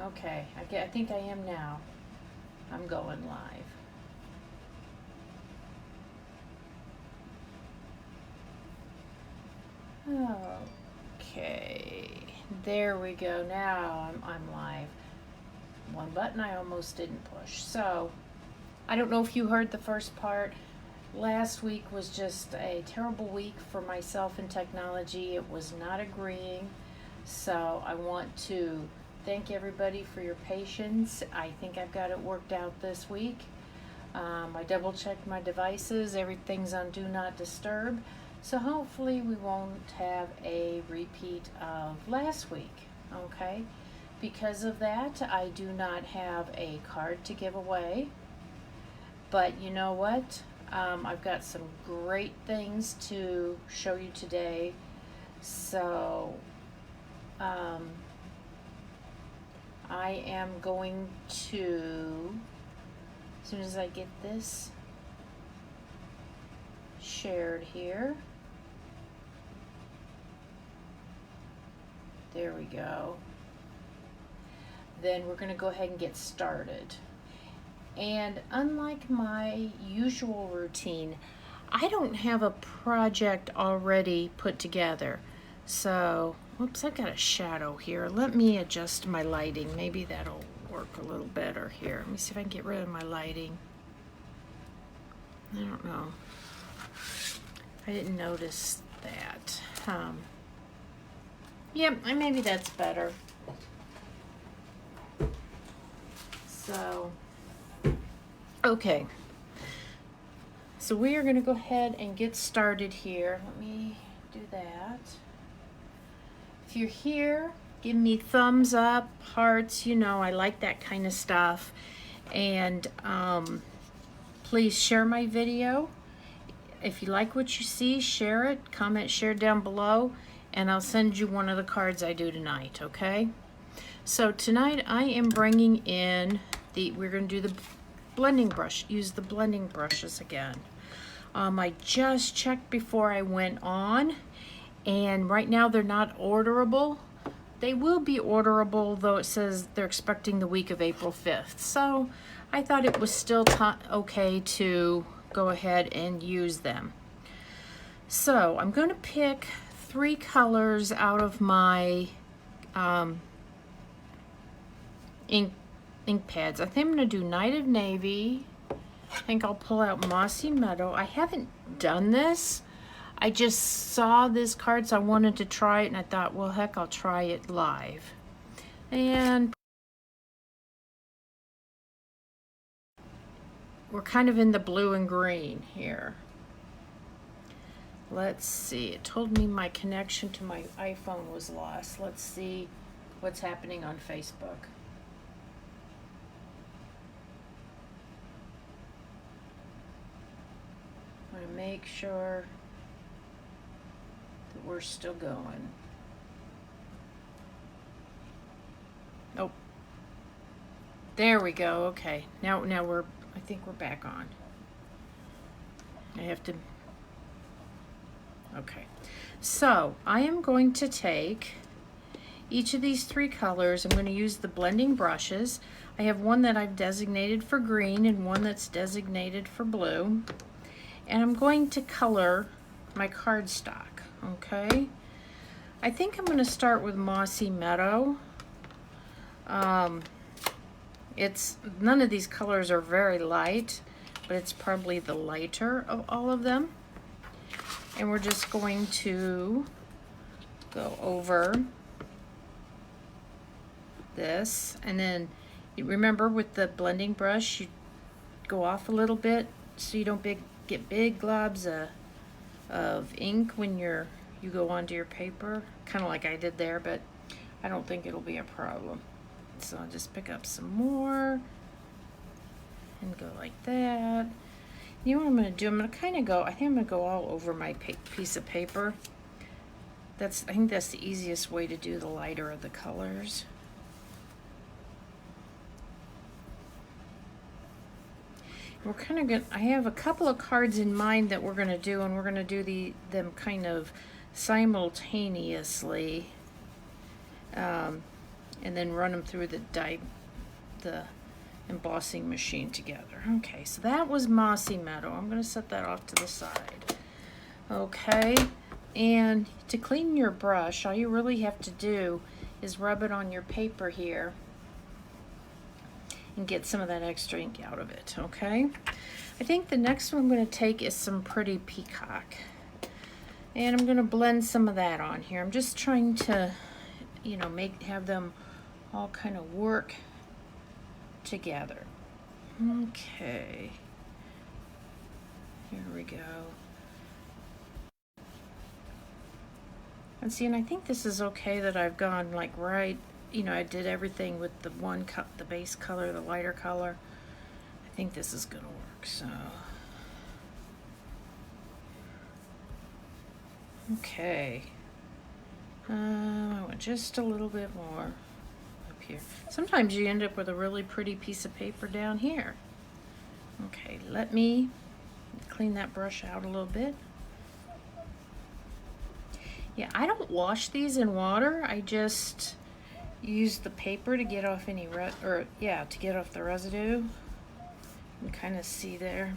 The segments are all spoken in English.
Okay, I think I am now. I'm going live. Okay, there we go. Now I'm live. One button I almost didn't push. So, I don't know if you heard the first part. Last week was just a terrible week for myself in technology. It was not agreeing. So, I want to thank everybody for your patience. I think I've got it worked out this week. I double checked my devices. Everything's on Do Not Disturb. So hopefully we won't have a repeat of last week, okay? Because of that, I do not have a card to give away. But you know what? I've got some great things to show you today. So I am going to, as soon as I get this shared here. There we go. Then we're going to go ahead and get started. And unlike my usual routine, I don't have a project already put together. So, whoops, I've got a shadow here. Let me adjust my lighting. Maybe that'll work a little better here. Let me see if I can get rid of my lighting. I don't know. I didn't notice that. Yep, maybe that's better. So, okay. So we are going to go ahead and get started here. Let me do that. If you're here, give me thumbs up, hearts, you know, I like that kind of stuff. And please share my video. If you like what you see, share it, comment, share down below, and I'll send you one of the cards I do tonight, okay? So tonight I am bringing in we're going to do the blending brush, use the blending brushes again. I just checked before I went on, and right now they're not orderable. They will be orderable, though it says they're expecting the week of April 5th. So I thought it was still okay to go ahead and use them. So I'm going to pick 3 colors out of my ink pads. I think I'm going to do Night of Navy. I think I'll pull out Mossy Meadow. I haven't done this. I just saw this card, so I wanted to try it, and I thought, well, heck, I'll try it live. And we're kind of in the blue and green here. Let's see. It told me my connection to my iPhone was lost. Let's see what's happening on Facebook. I want to make sure that we're still going. Oh, there we go. Okay, now I think we're back on. I have to. Okay, so I am going to take each of these 3 colors. I'm going to use the blending brushes. I have one that I've designated for green and one that's designated for blue. And I'm going to color my cardstock, okay? I think I'm going to start with Mossy Meadow. None of these colors are very light, but it's probably the lighter of all of them. And we're just going to go over this. And then you remember with the blending brush, you go off a little bit so you don't get big globs of ink when you go onto your paper, kind of like I did there, but I don't think it'll be a problem. So I'll just pick up some more and go like that. You know what I'm going to do? I'm going to kind of go, I think I'm going to go all over my piece of paper. I think that's the easiest way to do the lighter of the colors. We're kind of good. I have a couple of cards in mind that we're going to do, and we're going to do them kind of simultaneously. And and then run them through the embossing machine together. Okay, so that was Mossy Meadow. I'm going to set that off to the side. Okay, and to clean your brush, all you really have to do is rub it on your paper here and get some of that extra ink out of it, okay? I think the next one I'm going to take is some Pretty Peacock. And I'm going to blend some of that on here. I'm just trying to, you know, have them all kind of work together. Okay. Here we go. And see, and I think this is okay that I've gone like right, you know, I did everything with the the base color, the lighter color. I think this is gonna work, so. Okay. I want just a little bit more up here. Sometimes you end up with a really pretty piece of paper down here. Okay, let me clean that brush out a little bit. Yeah, I don't wash these in water. I just use the paper to get off any to get off the residue. You can kind of see there.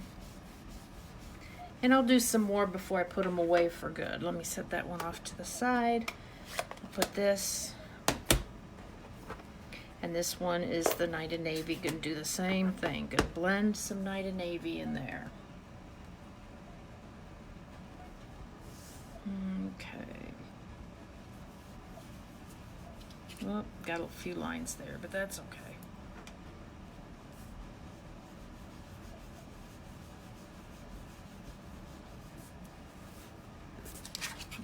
And I'll do some more before I put them away for good. Let me set that one off to the side. I'll put this. And this one is the Night of Navy. Gonna do the same thing. Gonna blend some Night of Navy in there. Okay. Well, got a few lines there, but that's okay.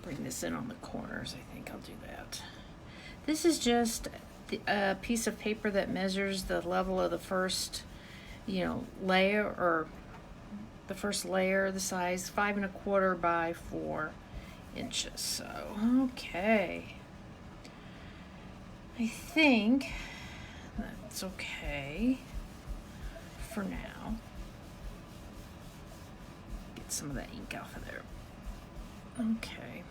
Bring this in on the corners. I think I'll do that. This is just a piece of paper that measures the level of the first, you know, layer, or the first layer, the size 5 1/4 by 4 inches. So, okay. I think that's okay for now. Get some of that ink off of there. Okay.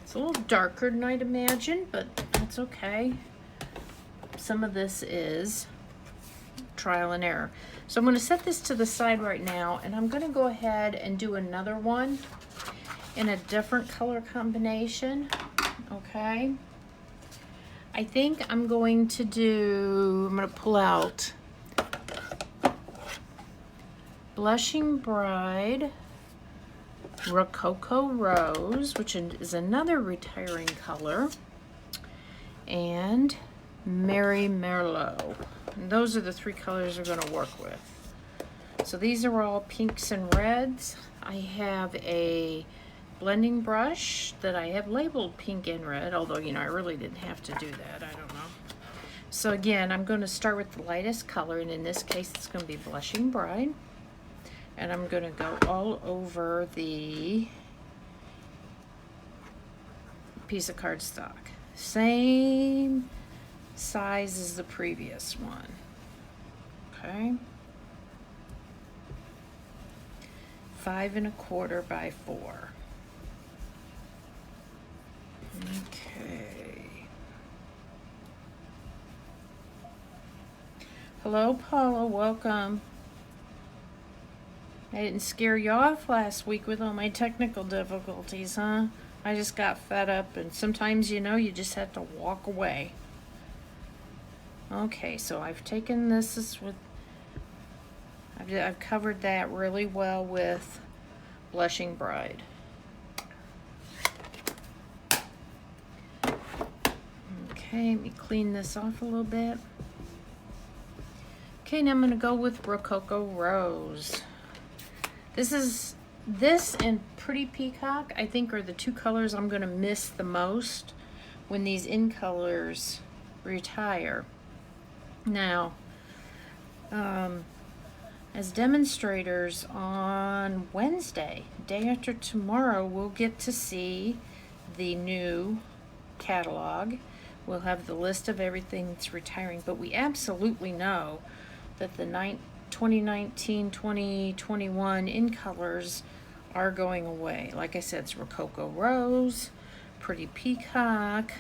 It's a little darker than I'd imagine, but that's okay. Some of this is trial and error. So I'm going to set this to the side right now, and I'm going to go ahead and do another one in a different color combination. Okay. I think I'm going to pull out Blushing Bride, Rococo Rose, which is another retiring color, and Merry Merlot. And those are the 3 colors we're going to work with. So these are all pinks and reds. I have a blending brush that I have labeled pink and red, although, you know, I really didn't have to do that. I don't know. So again, I'm going to start with the lightest color, and in this case, it's going to be Blushing Bride. And I'm going to go all over the piece of cardstock. Same size as the previous one. Okay. 5 1/4 by 4. Okay. Hello, Paula. Welcome. I didn't scare you off last week with all my technical difficulties, huh? I just got fed up, and sometimes, you know, you just have to walk away. Okay, so I've taken this with, I've covered that really well with Blushing Bride. Okay, let me clean this off a little bit. Okay, now I'm going to go with Rococo Rose. This and Pretty Peacock, I think, are the 2 colors I'm going to miss the most when these in colors retire. Now, as demonstrators on Wednesday, day after tomorrow, we'll get to see the new catalog. We'll have the list of everything that's retiring, but we absolutely know that the 2019-2021 in colors are going away. Like I said, it's Rococo Rose, Pretty Peacock,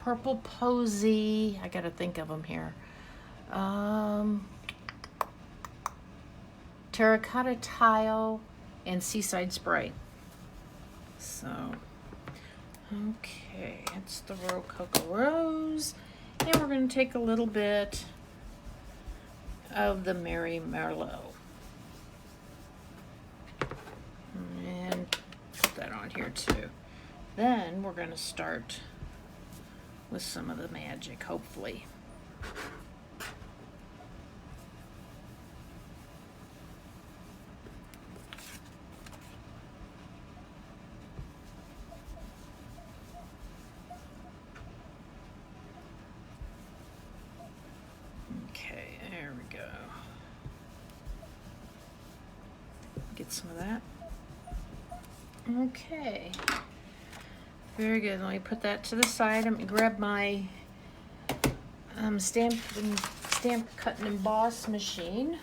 Purple Posy. I gotta think of them here. Terracotta Tile, and Seaside Spray. So, okay, it's the Rococo Rose. And we're going to take a little bit of the Mary Merlot. And put that on here too. Then we're going to start with some of the magic, hopefully. Okay, there we go. Get some of that. Okay. Very good. Let me put that to the side. I'm going to grab my stamp cut and emboss machine.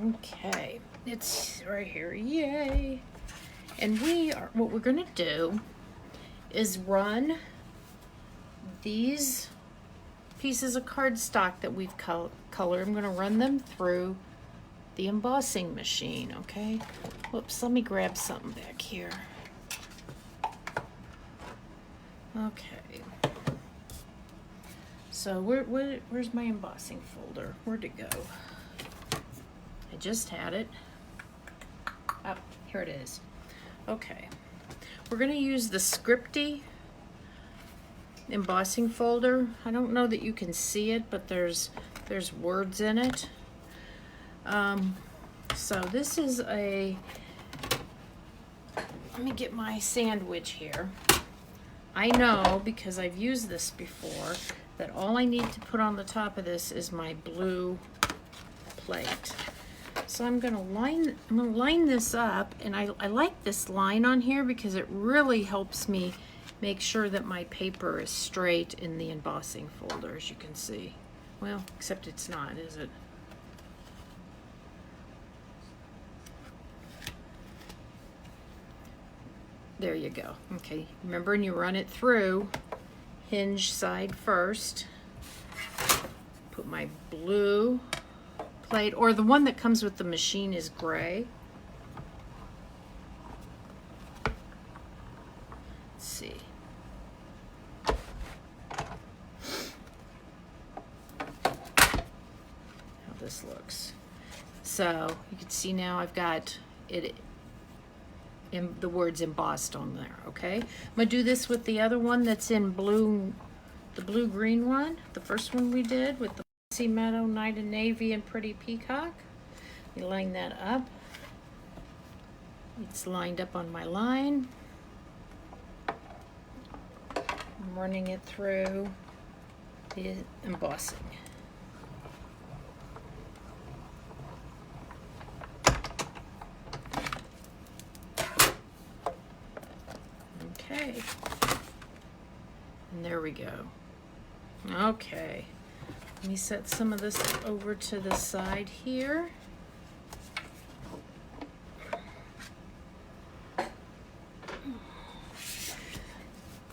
Okay, it's right here. Yay! And what we're going to do is run these pieces of cardstock that we've colored. I'm going to run them through the embossing machine, okay? Whoops, let me grab something back here. Okay. So where's my embossing folder? Where'd it go? I just had it. Oh, here it is. Okay. We're going to use the Scripty embossing folder. I don't know that you can see it, but there's words in it. So this is let me get my sandwich here. I know, because I've used this before, that all I need to put on the top of this is my blue plate. So I'm gonna line this up, and I like this line on here because it really helps me make sure that my paper is straight in the embossing folder, as you can see. Well, except it's not, is it? There you go. Okay, remember, when you run it through, hinge side first. Put my blue plate, or the one that comes with the machine is gray. Let's see. How this looks. So you can see now I've got it in the words embossed on there. Okay, I'm gonna do this with the other one that's in blue, the blue-green one, the first one we did with the Sea Meadow, Night and Navy, and Pretty Peacock. Let me line that up. It's lined up on my line. I'm running it through the embossing. Okay, and there we go. Okay, let me set some of this over to the side here.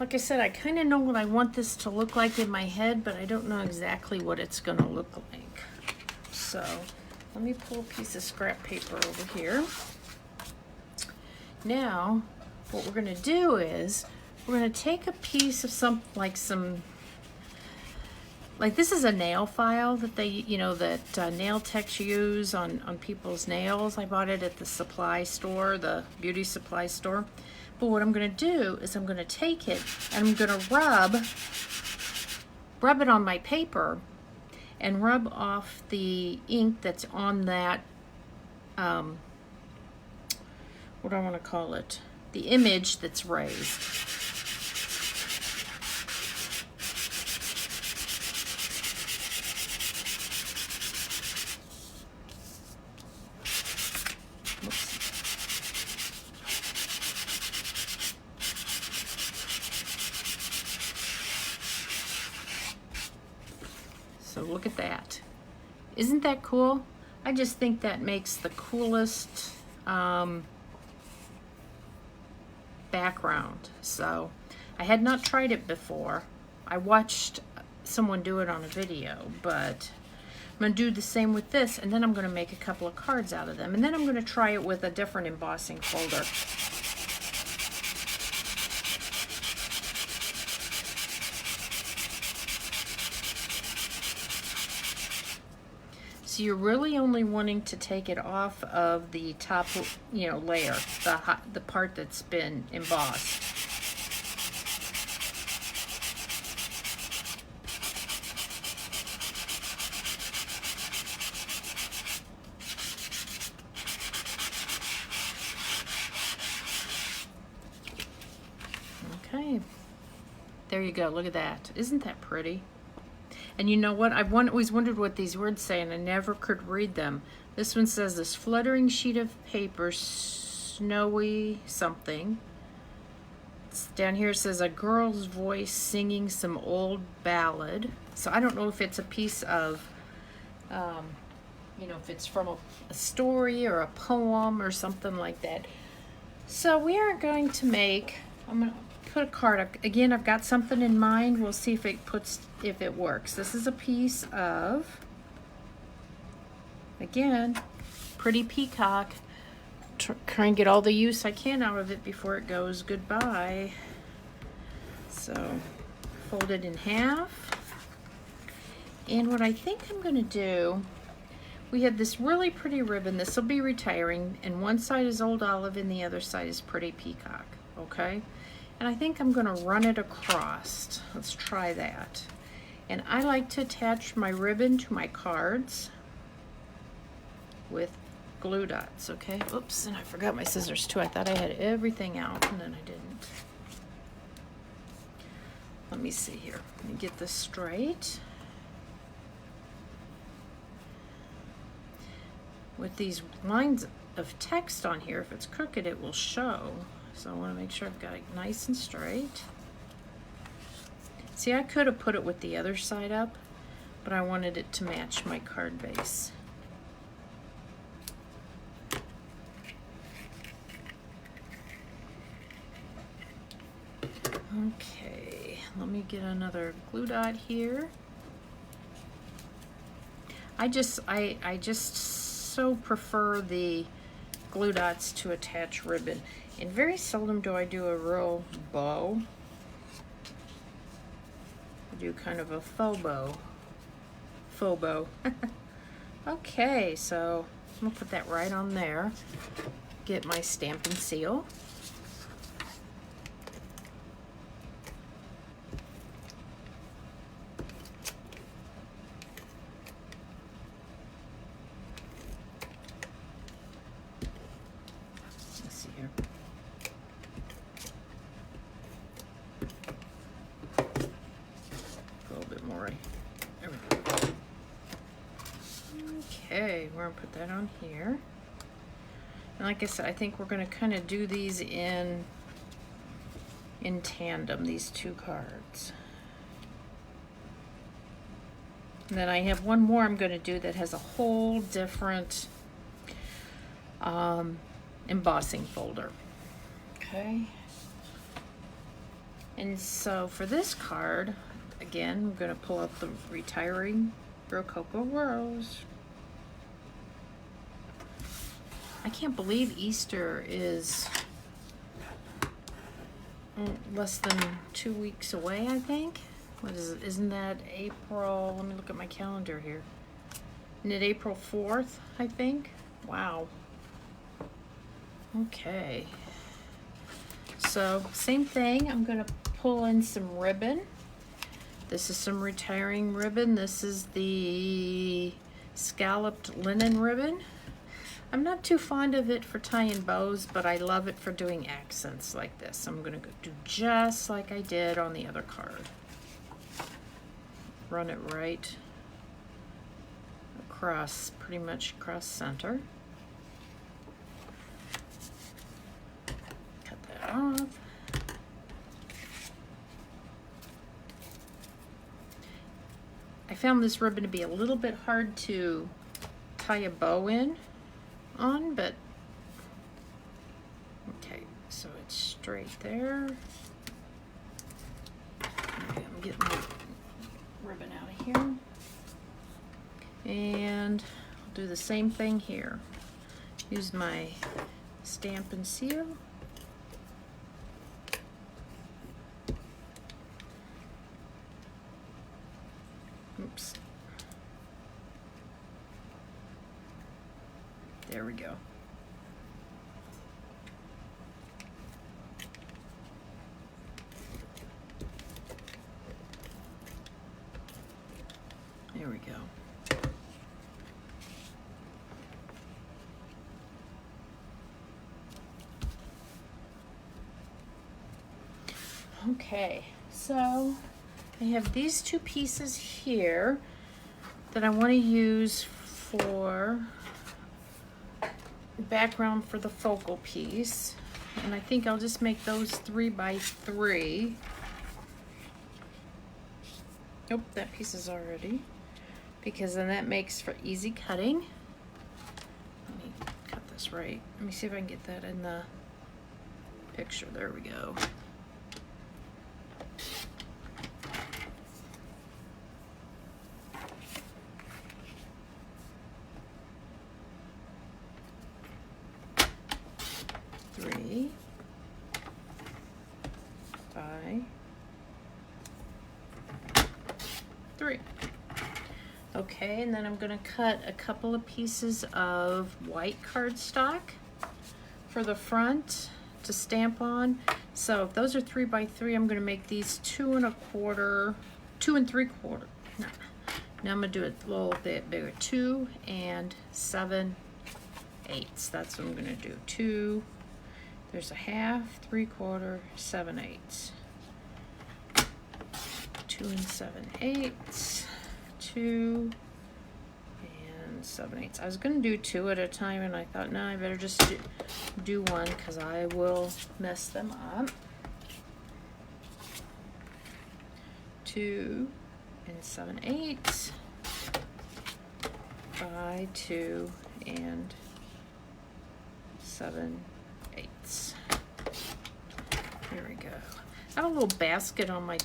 Like I said, I kind of know what I want this to look like in my head, but I don't know exactly what it's going to look like. So let me pull a piece of scrap paper over here. Now, what we're going to do is we're going to take a piece of like this is a nail file that they, that nail techs use on people's nails. I bought it at the supply store, the beauty supply store. But what I'm going to do is I'm going to take it and I'm going to rub it on my paper and rub off the ink that's on that, what do I want to call it? The image that's raised. So look at that. Isn't that cool? I just think that makes the coolest background. So I had not tried it before. I watched someone do it on a video, but I'm going to do the same with this, and then I'm going to make a couple of cards out of them, and then I'm going to try it with a different embossing folder. So you're really only wanting to take it off of the top, layer, the part that's been embossed. Okay, there you go. Look at that. Isn't that pretty? And you know what? I've always wondered what these words say, and I never could read them. This one says, this fluttering sheet of paper, snowy something. Down here it says, a girl's voice singing some old ballad. So I don't know if it's a piece of, if it's from a story or a poem or something like that. So we are going to make, I'm going to put a card up. Again, I've got something in mind. We'll see if it works. This is a piece of, again, pretty peacock. Try and get all the use I can out of it before it goes goodbye. So fold it in half. And what I think I'm going to do, we have this really pretty ribbon. This will be retiring, and one side is Old Olive and the other side is Pretty Peacock, okay? And I think I'm going to run it across. Let's try that. And I like to attach my ribbon to my cards with glue dots, okay? Oops, and I forgot my scissors too. I thought I had everything out, and then I didn't. Let me see here. Let me get this straight. With these lines of text on here, if it's crooked, it will show. So I want to make sure I've got it nice and straight. See, I could have put it with the other side up, but I wanted it to match my card base. Okay, let me get another glue dot here. I just so prefer the glue dots to attach ribbon, and very seldom do I do a real bow. I do kind of a faux bow. Okay, so I'm gonna put that right on there. Get my stamp and seal. Okay, we're gonna put that on here. And like I said, I think we're gonna kind of do these in tandem, these two cards. And then I have one more I'm gonna do that has a whole different embossing folder. Okay. And so for this card, again, I'm gonna pull out the Retiring Rococo Rose. I can't believe Easter is less than 2 weeks away, I think. What is it? Isn't that April? Let me look at my calendar here. Isn't it April 4th, I think? Wow. Okay. So, same thing. I'm going to pull in some ribbon. This is some Retiring ribbon. This is the scalloped linen ribbon. I'm not too fond of it for tying bows, but I love it for doing accents like this. I'm going to do just like I did on the other card. Run it right across, pretty much across center. Cut that off. found this ribbon to be a little bit hard to tie a bow in on, but okay, so it's straight there. Okay, I'm getting my ribbon out of here. And I'll do the same thing here. Use my stamp and seal. Oops. There we go. There we go. Okay, so I have these two pieces here that I want to use for background for the focal piece, and I think I'll just make those 3 by 3. Nope, that piece is already, because then that makes for easy cutting. Let me cut this right. Let me see if I can get that in the picture. There we go. Okay, and then I'm going to cut a couple of pieces of white cardstock for the front to stamp on. So if those are 3 by 3, I'm going to make these 2 3/4. No. Now I'm going to do it a little bit bigger. 2 7/8. That's what I'm going to do. 2. There's a 1/2, 3/4, 7/8. 2 7/8. 2 7/8. I was going to do 2 at a time, and I thought, no, I better just do one because I will mess them up. 2 7/8 by 2 7/8. Here we go. I have a little basket on my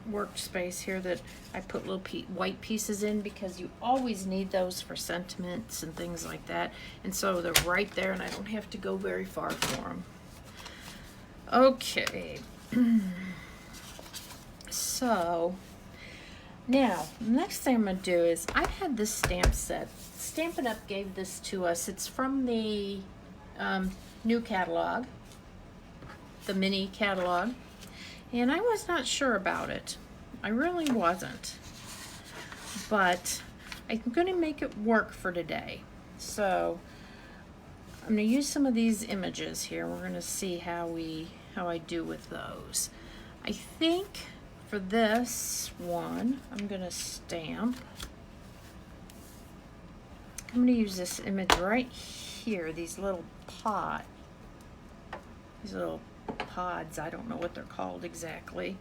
workspace here that I put little white pieces in because you always need those for sentiments and things like that, and so they're right there and I don't have to go very far for them. Okay. So now the next thing I'm going to do is I've had this stamp set. Stampin' Up! Gave this to us. It's from the new catalog, the mini catalog. And I was not sure about it. I really wasn't. But I'm going to make it work for today. So I'm going to use some of these images here. We're going to see how I do with those. I think for this one, I'm going to stamp. I'm going to use this image right here, these little pods, I don't know what they're called exactly.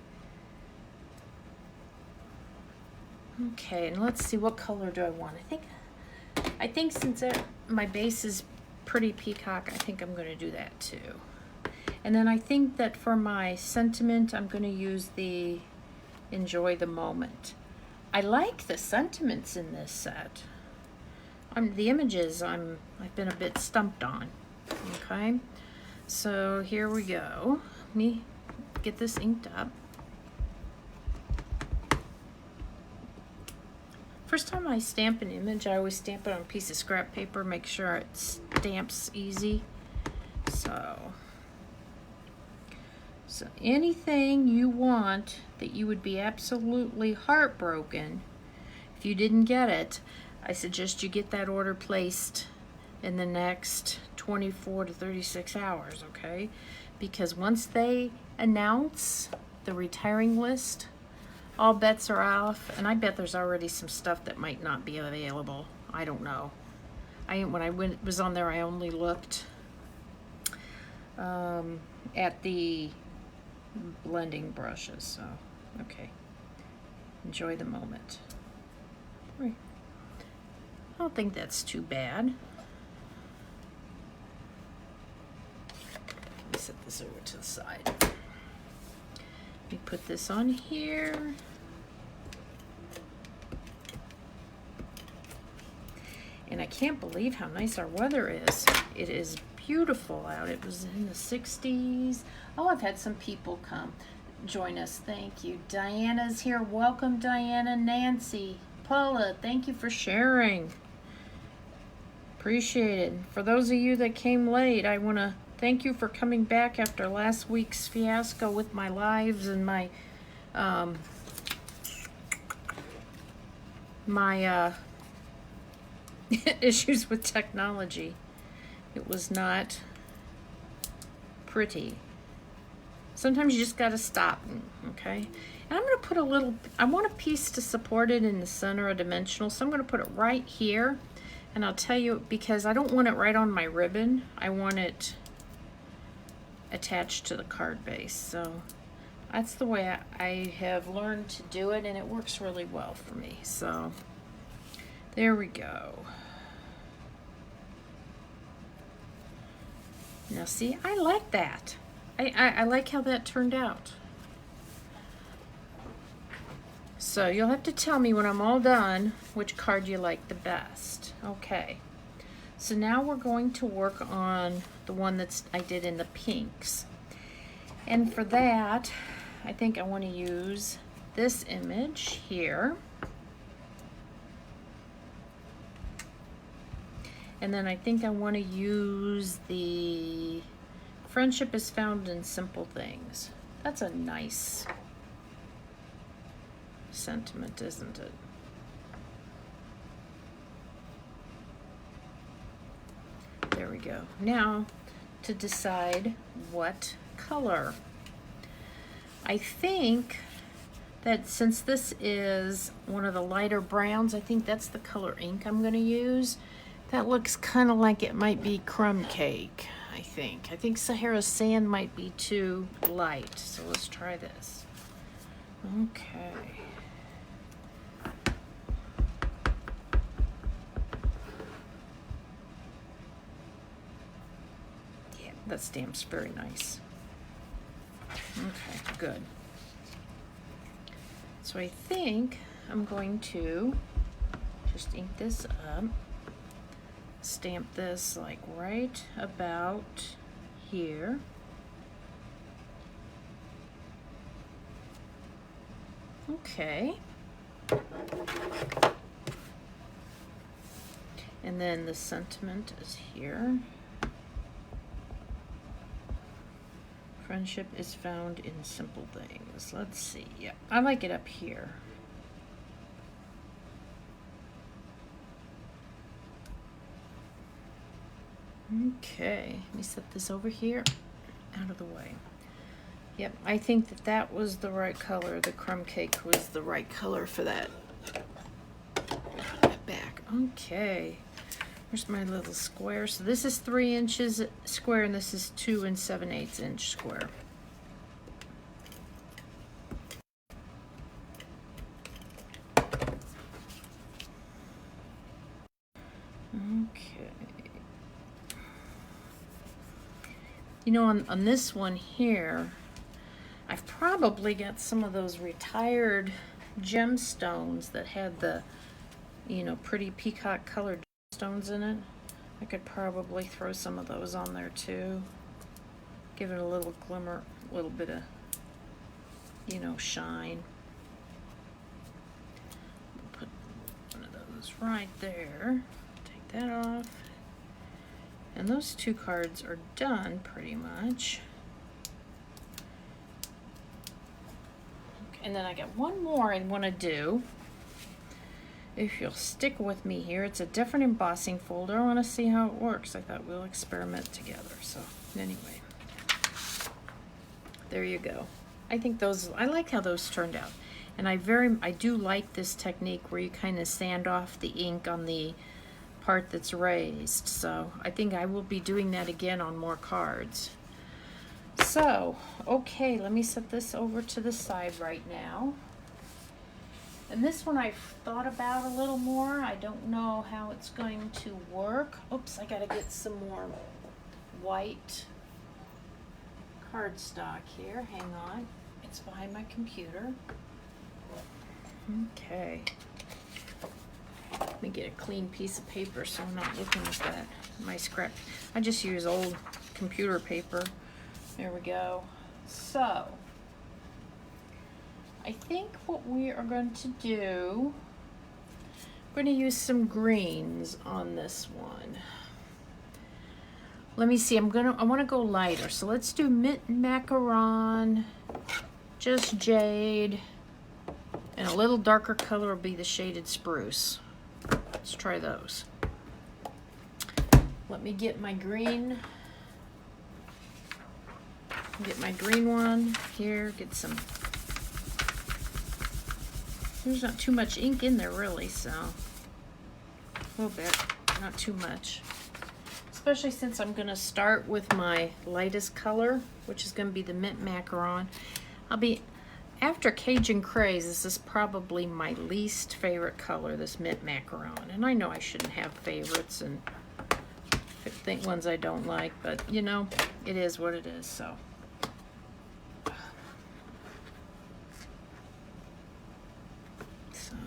Okay, and let's see, what color do I want? I think since my base is pretty peacock, I think I'm going to do that too. And then I think that for my sentiment, I'm going to use the Enjoy the Moment. I like the sentiments in this set. The images I've been a bit stumped on. Okay. So here we go. Let me get this inked up. First time I stamp an image, I always stamp it on a piece of scrap paper, make sure it stamps easy. So anything you want that you would be absolutely heartbroken if you didn't get it, I suggest you get that order placed in the next 24 to 36 hours, okay? Because once they announce the retiring list, all bets are off, and I bet there's already some stuff that might not be available. I don't know. When I was on there, I only looked at the blending brushes, so, okay. Enjoy the Moment. I don't think that's too bad. Let me set this over to the side. Let me put this on here. And I can't believe how nice our weather is. It is beautiful out. It was in the 60s. Oh, I've had some people come join us. Thank you. Diana's here. Welcome, Diana. Nancy, Paula, thank you for sharing. Appreciate it. For those of you that came late, I want to thank you for coming back after last week's fiasco with my lives and my issues with technology. It was not pretty. Sometimes you just got to stop, okay? And I'm going to put a little, I want a piece to support it in the center of dimensional, so I'm going to put it right here. And I'll tell you, because I don't want it right on my ribbon, I want it attached to the card base. So that's the way I have learned to do it, and it works really well for me. So there we go. Now see, I like that. I like how that turned out. So you'll have to tell me when I'm all done which card you like the best. Okay. So now we're going to work on the one I did in the pinks. And for that, I think I want to use this image here. And then I think I want to use the Friendship is Found in Simple Things. That's a nice sentiment, isn't it? There we go. Now to decide what color. I think that since this is one of the lighter browns, I think that's the color ink I'm going to use. That looks kind of like it might be crumb cake, I think. I think Sahara Sand might be too light, so let's try this. Okay. Yeah, that stamp's very nice. Okay, good. So I think I'm going to just ink this up. Stamp this like right about here. Okay. And then the sentiment is here. Friendship is found in simple things. Let's see. Yeah, I like it up here. Okay, let me set this over here, out of the way. Yep, I think that was the right color. The crumb cake was the right color for that. Put that back. Okay, where's my little square? So this is 3 inches square, and this is 2 7/8 inch square. Okay. You know, on this one here, I've probably got some of those retired gemstones that had the, you know, pretty peacock colored gemstones in it. I could probably throw some of those on there too. Give it a little glimmer, a little bit of, you know, shine. Put one of those right there. Take that off. And those 2 cards are done pretty much. Okay, and then I got one more I want to do. If you'll stick with me here, it's a different embossing folder. I want to see how it works. I thought we'll experiment together. So anyway, there you go. I think those, I like how those turned out. And I do like this technique where you kind of sand off the ink on the part that's raised. So I think I will be doing that again on more cards. So, okay, let me set this over to the side right now. And this one I've thought about a little more. I don't know how it's going to work. Oops, I gotta get some more white cardstock here. Hang on. It's behind my computer. Okay. Let me get a clean piece of paper so I'm not looking at that. My scrap. I just use old computer paper. There we go. So, I think what we are going to do, we're going to use some greens on this one. Let me see, I want to go lighter. So let's do mint macaron, just jade, and a little darker color will be the shaded spruce. Let's try those. Let me get my green. Get my green one here, get some. There's not too much ink in there really, so a little bit, not too much. Especially since I'm gonna start with my lightest color, which is gonna be the mint macaron. After Cajun Craze, this is probably my least favorite color, this mint macaron. And I know I shouldn't have favorites and think ones I don't like, but you know, it is what it is, so.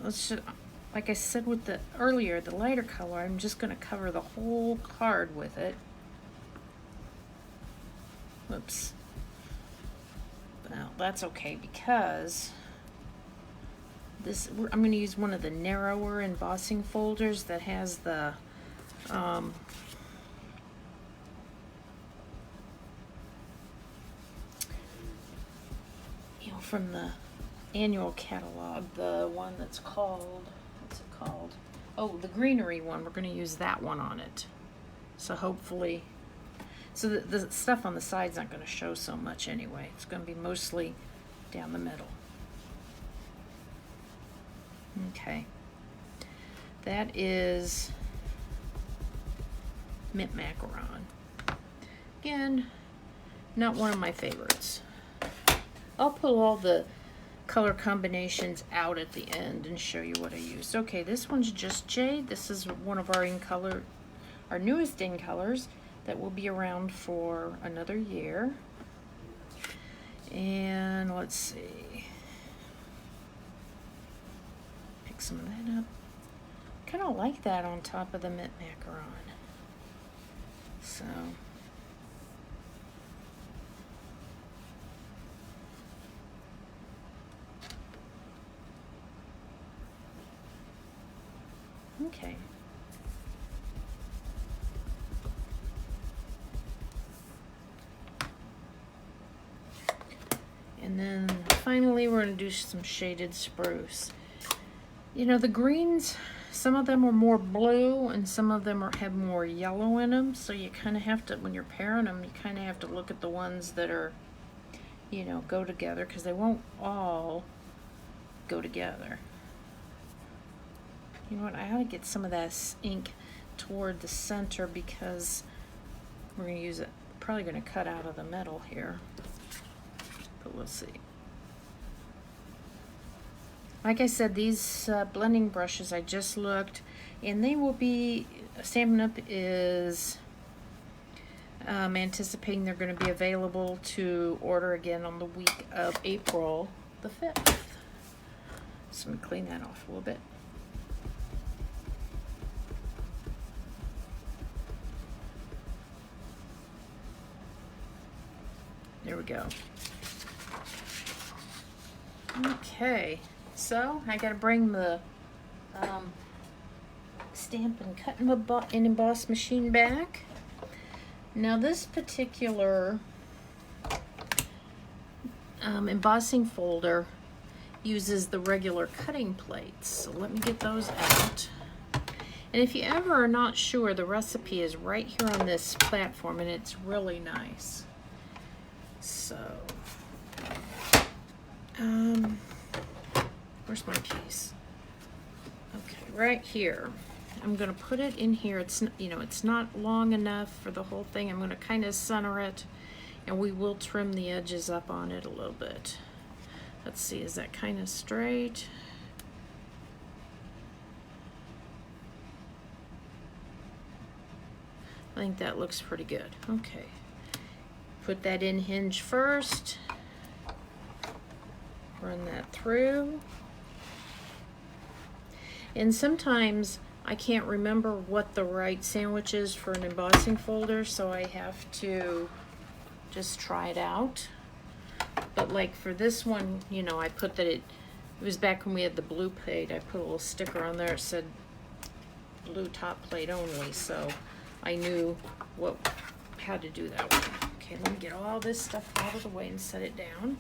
Let's just, like I said with the earlier, the lighter color, I'm just going to cover the whole card with it. Whoops. Well, that's okay because I'm going to use one of the narrower embossing folders that has the you know, from the annual catalog, the one that's called, what's it called? Oh, the greenery one. We're going to use that one on it. So hopefully, so the stuff on the side's not going to show so much anyway. It's going to be mostly down the middle. Okay. That is mint macaron. Again, not one of my favorites. I'll pull all the color combinations out at the end and show you what I used. Okay, this one's just jade. This is one of our our newest in colors that will be around for another year. And let's see, pick some of that up. Kind of like that on top of the mint macaron. So. Okay. And then finally we're going to do some shaded spruce. You know, the greens, some of them are more blue and some of them have more yellow in them. So you kind of have to, when you're pairing them, you kind of have to look at the ones that are, you know, go together, because they won't all go together. You know what, I ought to get some of that ink toward the center because we're going to use it, probably going to cut out of the middle here, but we'll see. Like I said, these blending brushes, I just looked, and they will be, Stampin' Up! Is anticipating they're going to be available to order again on the week of April the 5th. So let me clean that off a little bit. There we go. Okay, so I gotta bring the stamp and cut and emboss machine back. Now this particular embossing folder uses the regular cutting plates, so let me get those out. And if you ever are not sure, the recipe is right here on this platform, and it's really nice. So, where's my piece? Okay, right here. I'm gonna put it in here. It's, you know, it's not long enough for the whole thing. I'm gonna kind of center it, and we will trim the edges up on it a little bit. Let's see, is that kind of straight? I think that looks pretty good. Okay. Put that in hinge first. Run that through. And sometimes I can't remember what the right sandwich is for an embossing folder, so I have to just try it out. But like for this one, you know, I put that it was back when we had the blue plate. I put a little sticker on there that said blue top plate only, so I knew how to do that one. Okay, let me get all this stuff out of the way and set it down.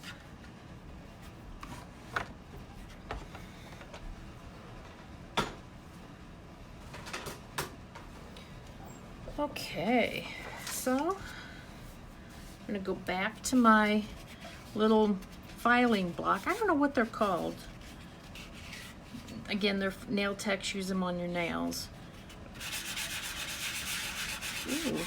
Okay, so I'm gonna go back to my little filing block. I don't know what they're called. Again, they're nail techs, use them on your nails. Ooh.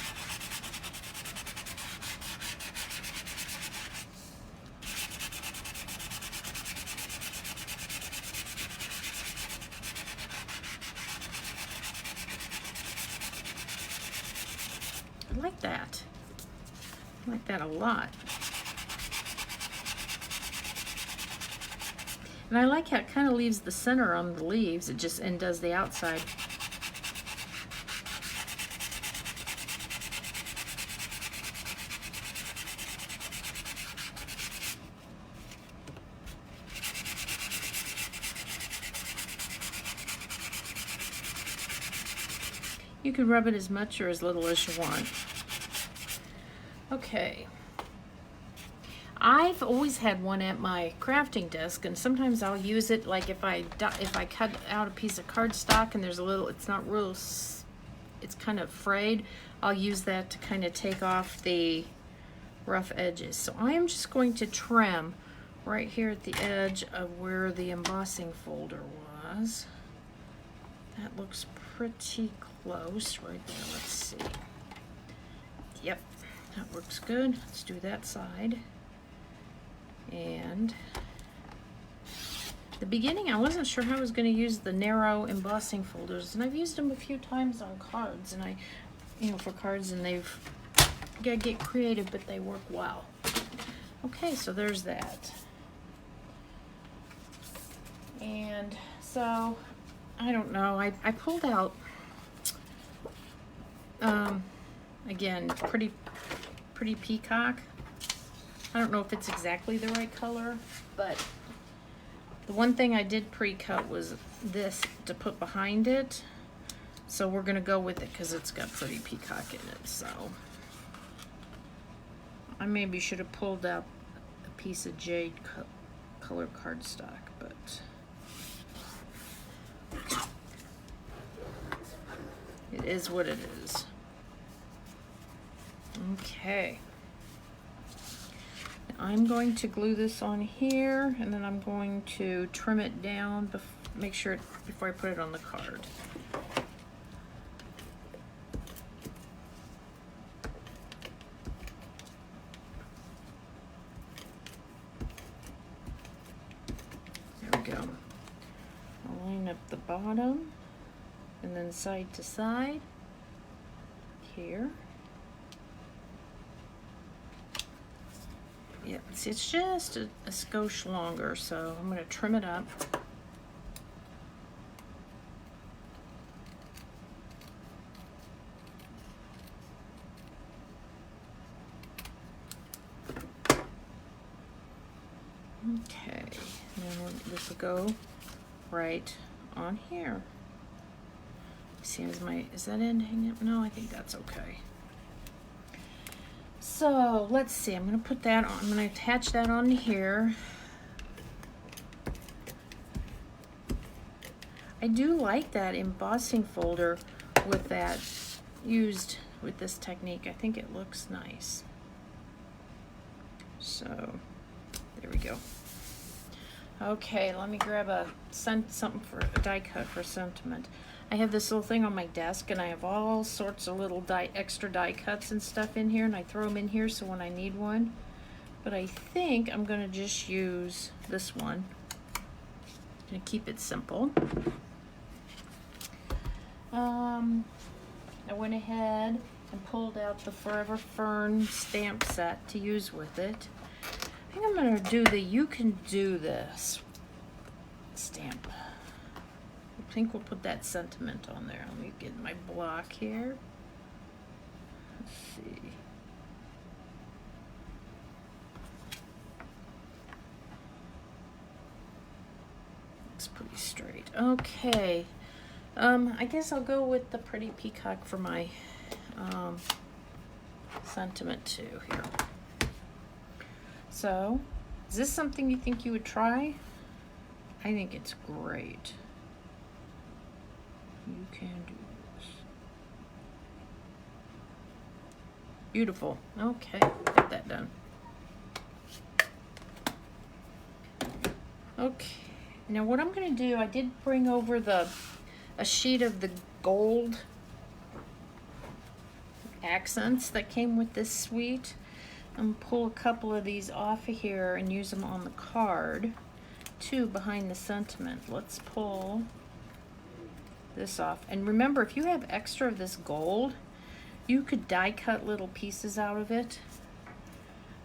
I like that. I like that a lot. And I like how it kind of leaves the center on the leaves. It just and does the outside. You can rub it as much or as little as you want. Okay. I've always had one at my crafting desk, and sometimes I'll use it like if I cut out a piece of cardstock and there's a little, it's not real, it's kind of frayed, I'll use that to kind of take off the rough edges. So I am just going to trim right here at the edge of where the embossing folder was. That looks pretty close right there. Let's see. Yep, that looks good. Let's do that side. And the beginning, I wasn't sure how I was going to use the narrow embossing folders, and I've used them a few times on cards, and for cards, and they've got to get creative, but they work well. Okay, so there's that. And so, I don't know, I pulled out, again, pretty peacock. I don't know if it's exactly the right color, but the one thing I did pre-cut was this to put behind it. So we're gonna go with it because it's got pretty peacock in it. So I maybe should have pulled out a piece of jade color cardstock, but it is what it is. Okay. I'm going to glue this on here, and then I'm going to trim it down, make sure before I put it on the card. There we go. I'll line up the bottom, and then side to side here. Yeah, see, it's just a skosh longer, so I'm going to trim it up. Okay, and then this will go right on here. See, is that end hanging up? No, I think that's okay. So let's see, I'm going to put that on, I'm going to attach that on here. I do like that embossing folder with that used with this technique. I think it looks nice. So there we go. Okay, let me grab something for a die cut for sentiment. I have this little thing on my desk, and I have all sorts of little extra die cuts and stuff in here, and I throw them in here so when I need one. But I think I'm going to just use this one. I'm going to keep it simple. I went ahead and pulled out the Forever Fern stamp set to use with it. I think I'm gonna do the You Can Do This stamp. I think we'll put that sentiment on there. Let me get my block here. Let's see. Looks pretty straight. Okay. I guess I'll go with the pretty peacock for my sentiment too here. So, is this something you think you would try? I think it's great. You can do this. Beautiful. Okay, get that done. Okay, now what I'm going to do, I did bring over a sheet of the gold accents that came with this suite. I'm going to pull a couple of these off of here and use them on the card too behind the sentiment. Let's pull this off. And remember, if you have extra of this gold, you could die cut little pieces out of it.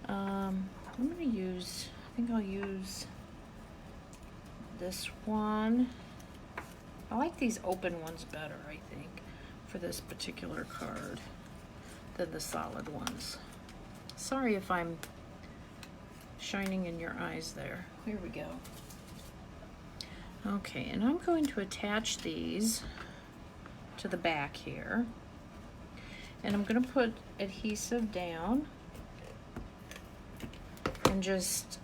I'm going to use, I think I'll use this one. I like these open ones better, I think, for this particular card than the solid ones. Sorry if I'm shining in your eyes there. Here we go. Okay, and I'm going to attach these to the back here. And I'm going to put adhesive down and just,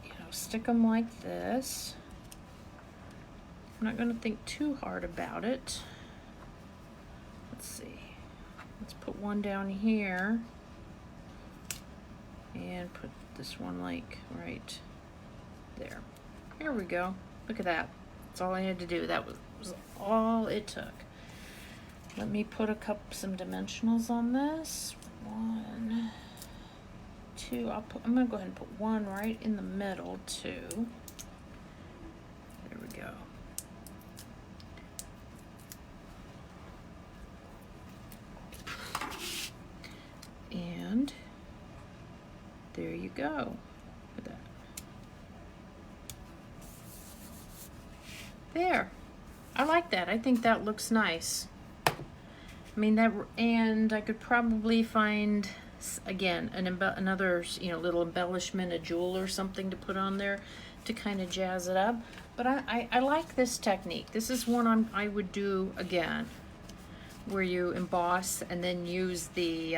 you know, stick them like this. I'm not going to think too hard about it. Let's see. Let's put one down here and put this one like right there. Here we go. Look at that. That's all I had to do. That was all it took. Let me put some dimensionals on this. 1, 2. I'm going to go ahead and put one right in the middle, 2. There we go. And there you go. Look at that. There. I like that. I think that looks nice. I mean that, and I could probably find again another, you know, little embellishment, a jewel or something to put on there to kind of jazz it up. But I like this technique. This is one I would do again, where you emboss and then use the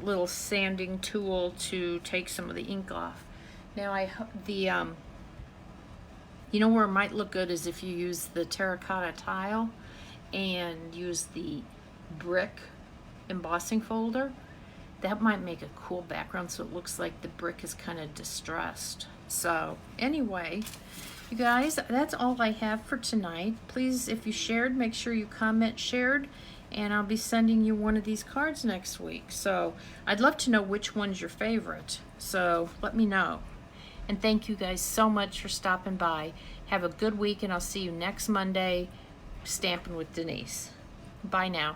little sanding tool to take some of the ink off. Now you know where it might look good is if you use the terracotta tile and use the brick embossing folder. That might make a cool background so it looks like the brick is kind of distressed. So anyway, you guys, that's all I have for tonight. Please, if you shared, make sure you comment shared, and I'll be sending you one of these cards next week. So I'd love to know which one's your favorite. So let me know. And thank you guys so much for stopping by. Have a good week, and I'll see you next Monday, Stampin' with Denise. Bye now.